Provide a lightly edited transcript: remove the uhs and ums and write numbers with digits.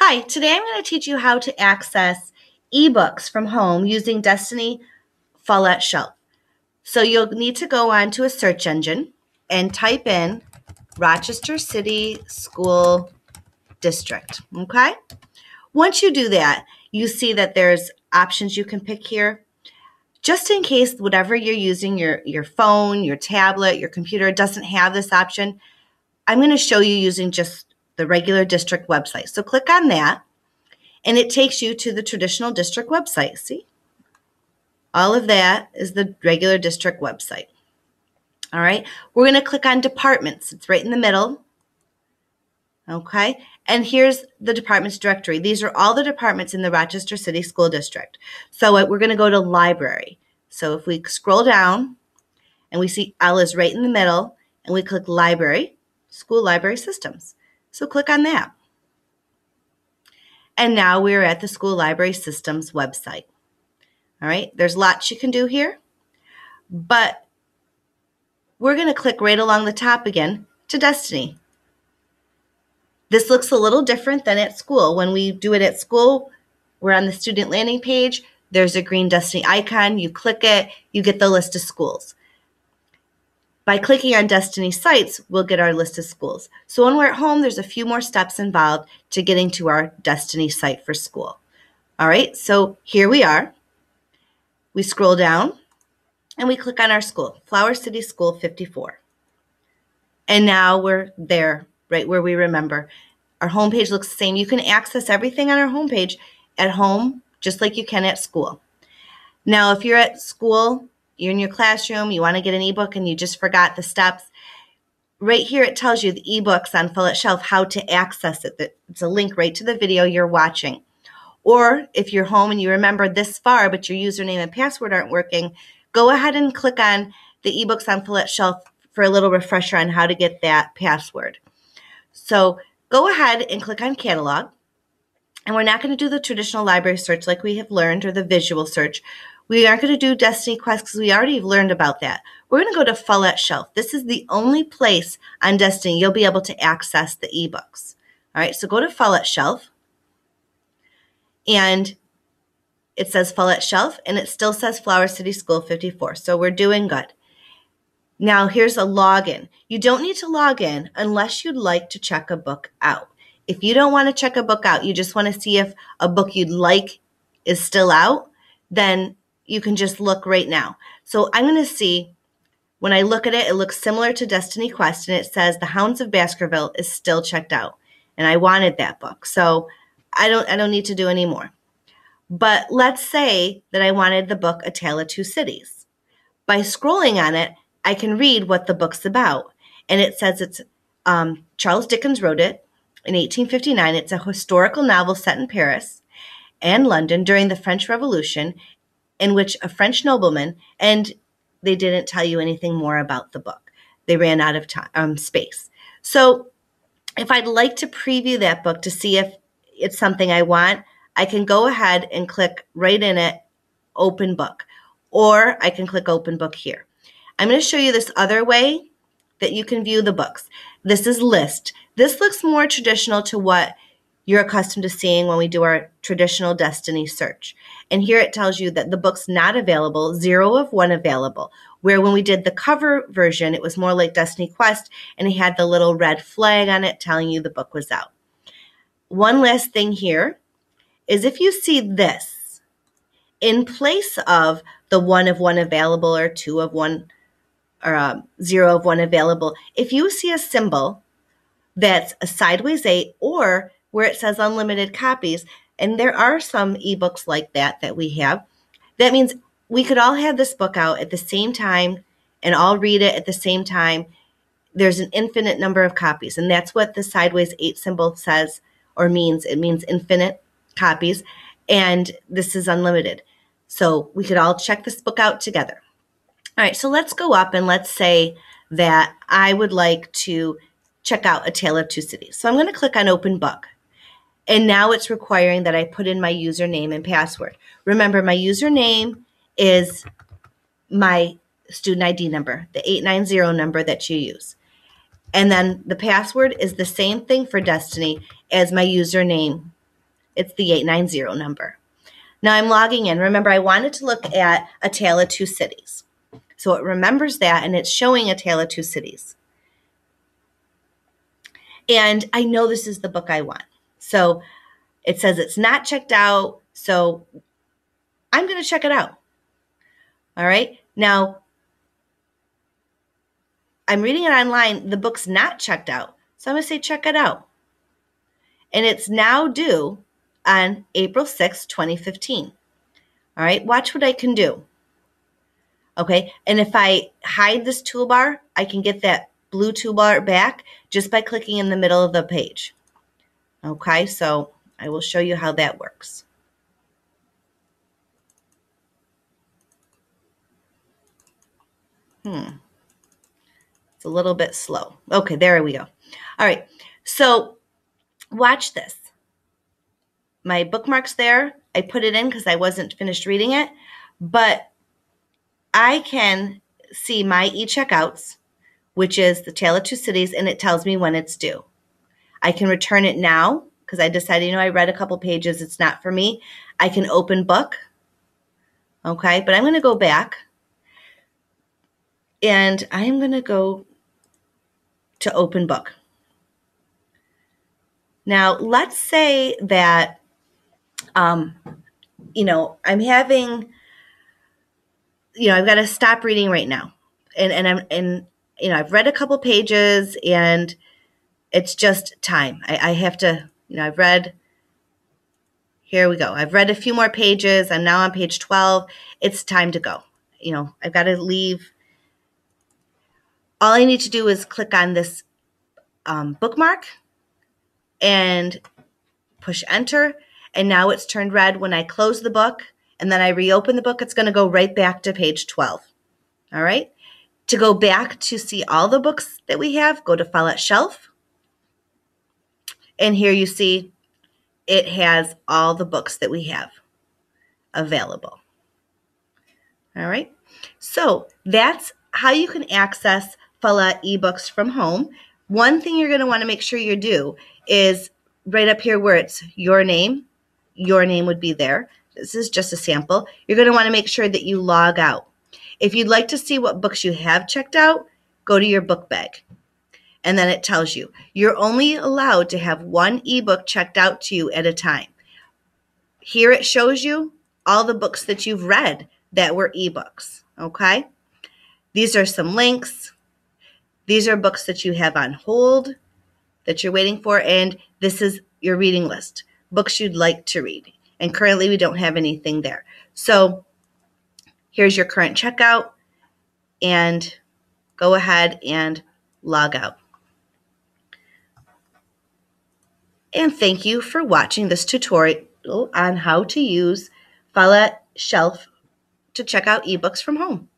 Hi, today I'm going to teach you how to access eBooks from home using Destiny Follett Shelf. So you'll need to go on to a search engine and type in Rochester City School District, okay? Once you do that, you see that there's options you can pick here. Just in case whatever you're using, your phone, your tablet, your computer doesn't have this option, I'm going to show you using just the regular district website. So click on that. And it takes you to the traditional district website. See? All of that is the regular district website. All right. We're going to click on departments. It's right in the middle. Okay. And here's the departments directory. These are all the departments in the Rochester City School District. So we're going to go to library. So if we scroll down and we see L is right in the middle and we click library, school library systems. So click on that. And now we're at the School Library Systems website. All right, there's lots you can do here, but we're going to click right along the top again to Destiny. This looks a little different than at school. When we do it at school, we're on the student landing page. There's a green Destiny icon. You click it, you get the list of schools. By clicking on Destiny sites, we'll get our list of schools. So when we're at home, there's a few more steps involved to getting to our Destiny site for school. All right, so here we are. We scroll down and we click on our school, Flower City School 54. And now we're there, right where we remember. Our homepage looks the same. You can access everything on our homepage at home, just like you can at school. Now, if you're at school, you're in your classroom, you want to get an ebook and you just forgot the steps, right here it tells you the ebooks on Follett Shelf, how to access it. It's a link right to the video you're watching. Or if you're home and you remember this far, but your username and password aren't working, go ahead and click on the eBooks on Follett Shelf for a little refresher on how to get that password. So go ahead and click on Catalog. And we're not going to do the traditional library search like we have learned, or the visual search. We aren't going to do Destiny Quest because we already learned about that. We're going to go to Follett Shelf. This is the only place on Destiny you'll be able to access the ebooks. All right, so go to Follett Shelf. And it says Follett Shelf, and it still says Flower City School 54. So we're doing good. Now here's a login. You don't need to log in unless you'd like to check a book out. If you don't want to check a book out, you just want to see if a book you'd like is still out, then you can just look right now. So I'm going to see, when I look at it, it looks similar to Destiny Quest, and it says The Hounds of Baskerville is still checked out. And I wanted that book. So I don't need to do any more. But let's say that I wanted the book A Tale of Two Cities. By scrolling on it, I can read what the book's about. And it says it's Charles Dickens wrote it in 1859. It's a historical novel set in Paris and London during the French Revolution, in which a French nobleman, and they didn't tell you anything more about the book. They ran out of time, space. So if I'd like to preview that book to see if it's something I want, I can go ahead and click right in it, Open Book, or I can click Open Book here. I'm going to show you this other way that you can view the books. This is List. This looks more traditional to what you're accustomed to seeing when we do our traditional Destiny search. And here it tells you that the book's not available, 0 of 1 available, where when we did the cover version, it was more like Destiny Quest, and it had the little red flag on it telling you the book was out. One last thing here is if you see this, in place of the 1 of 1 available or 2 of 1 or 0 of 1 available, if you see a symbol that's a sideways 8 or where it says unlimited copies, and there are some ebooks like that we have, that means we could all have this book out at the same time and all read it at the same time. There's an infinite number of copies, and that's what the sideways 8 symbol says or means. It means infinite copies, and this is unlimited. So we could all check this book out together. All right, so let's go up and let's say that I would like to check out A Tale of Two Cities. So I'm going to click on Open Book. And now it's requiring that I put in my username and password. Remember, my username is my student ID number, the 890 number that you use. And then the password is the same thing for Destiny as my username It's the 890 number. Now I'm logging in. Remember, I wanted to look at A Tale of Two Cities. So it remembers that, and it's showing A Tale of Two Cities. And I know this is the book I want. So it says it's not checked out, so I'm going to check it out. All right. Now, I'm reading it online. The book's not checked out. So I'm going to say check it out. And it's now due on April 6, 2015. All right. Watch what I can do. Okay. And if I hide this toolbar, I can get that blue toolbar back just by clicking in the middle of the page. Okay. So I will show you how that works. It's a little bit slow. Okay, there we go. All right, so watch this. My bookmark's there. I put it in because I wasn't finished reading it, but I can see my e-checkouts, which is The Tale of Two Cities, and it tells me when it's due. I can return it now because I decided, I read a couple pages. It's not for me. I can open book. Okay, but I'm going to go back, and I'm going to go to open book. Now, let's say that, I'm having, I've got to stop reading right now. And I've read a couple pages and it's just time. I have to, I've read, here we go. I've read a few more pages. I'm now on page 12. It's time to go. I've got to leave. All I need to do is click on this bookmark and push enter. And now it's turned red. When I close the book and then I reopen the book, it's going to go right back to page 12. All right. To go back to see all the books that we have, go to Follett Shelf. And here you see it has all the books that we have available. All right. So that's how you can access Follett eBooks from home. One thing you're going to want to make sure you do is right up here where it's your name would be there. This is just a sample. You're going to want to make sure that you log out. If you'd like to see what books you have checked out, go to your book bag. And then it tells you you're only allowed to have one ebook checked out to you at a time. Here it shows you all the books that you've read that were ebooks. Okay? These are some links. These are books that you have on hold that you're waiting for. And this is your reading list. Books you'd like to read. And currently we don't have anything there. So here's your current checkout. And go ahead and log out. And thank you for watching this tutorial on how to use Follett Shelf to check out ebooks from home.